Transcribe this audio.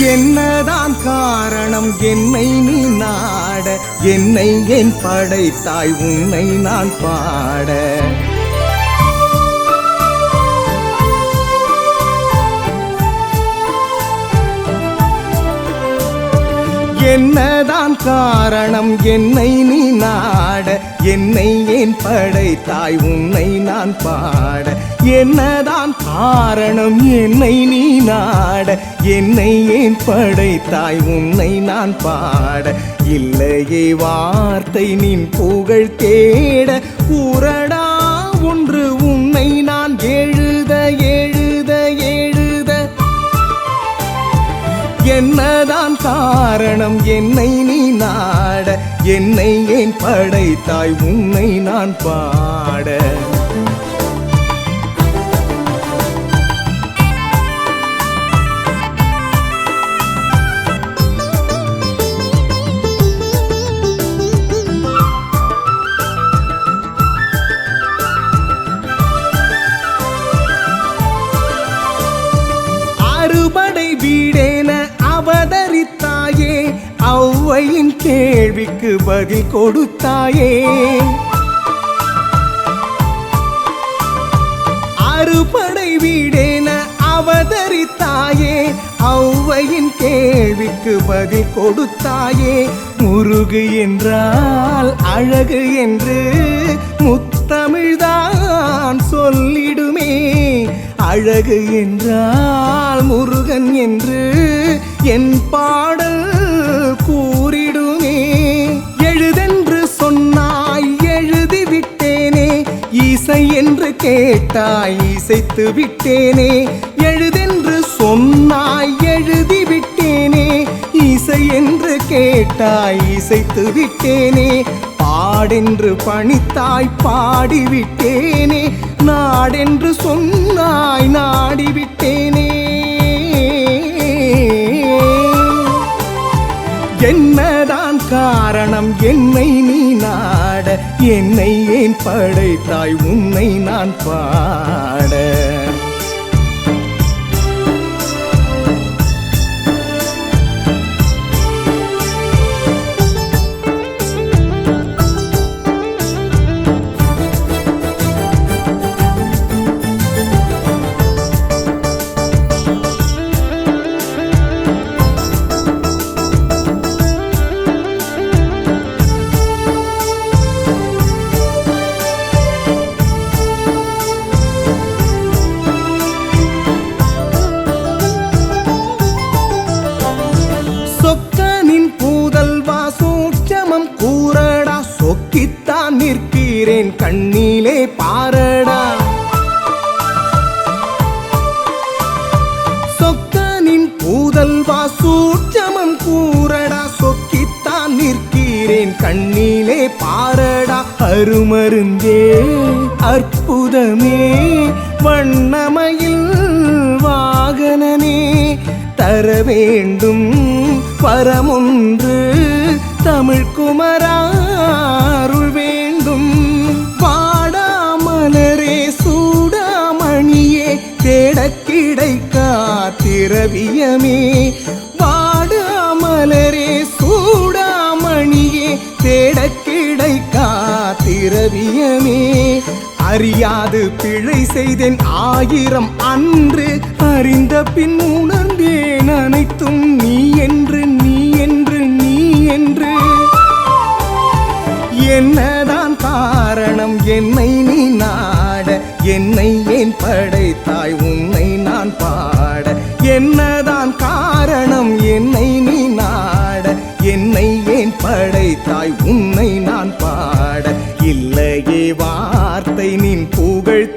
என்னதான் காரணம் என்னை நீ நாட, என்னை ஏன் படைத்தாய் உன்னை நான் பாட. என்னதான் காரணம் என்னை நீ நாட, என்னை ஏன் படைத்தாய் உன்னை நான் பாட. என்னதான் காரணம் என்னை நீ நாட, என்னை ஏன் படைத்தாய் உன்னை நான் பாட. இல்லையே வார்த்தை நின் புகழ் தேட, கூறடா ஒன்று உன்னை நான் எழுத எழுத எழுத. என்னதான் காரணம் என்னை நீ நாட, என்னை ஏன் படைத்தாய் உன்னை நான் பாட. அறுபடை வீடேன அவதரித்தாயே, ஔவையின் கேள்விக்கு பதில் கொடுத்தாயே. அறுபடை வீடேன அவதரித்தாயே, ஔவையின் கேள்விக்கு பதில் கொடுத்தாயே. முருகு என்றால் அழகு என்று முத்தமிழ்தான் சொல்லிடுமே. அழகு என்றால் முருகன் என்று என் பாடல் கூறிடுமே. எழுதென்று சொன்னாய் எழுதிவிட்டேனே, இசை என்று கேட்டாய் இசைத்து விட்டேனே. எழுதென்று சொன்னாய் எழுதிவிட்டேனே, இசை என்று கேட்டாய் இசைத்து விட்டேனே. பாடென்று பணித்தாய் பாடிவிட்டேனே, நாடென்று சொன்னாய் நாடிவிட்டேனே. என்னதான் காரணம் என்னை நீ நாட, என்னை ஏன் படைத்தாய் உன்னை நான் பாட. சொக்கனின் பூதல்வா சூட்சமம் கூறடா, சொக்கித்தான் நிற்கிறேன் கண்ணிலே பாரடா. சொக்கனின் பூதல்வா சூட்சமம் கூறடா, சொக்கித்தான் நிற்கிறேன் கண்ணிலே பாரடா. அருமருந்தே அற்புதமே வண்ணமயில் வாகனனே, தர வேண்டும் வரமொன்று தமிழ் குமரா அருள் வேண்டும். வாடாமலரே சூடாமணியே, தேடக் கிடைக்கா திரவியமே. வாடாமலரே சூடாமணியே, தேடக் கிடைக்கா திரவியமே. அறியாது பிழை செய்தேன் ஆயிரம் அன்று, அறிந்த பின் உணர்ந்தேன் அனைத்தும் நீ என்று நீ என்று நீ என்று. என்னதான் காரணம் என்னை நீ நாட, என்னை ஏன் படைத்தாய் உன்னை நான் பாட. என்னதான் காரணம் என்னை நீ நாட, என்னை ஏன் படைத்தாய் உன்னை நான் பாட. இல்லையே வார்த்தை நின் புகழ்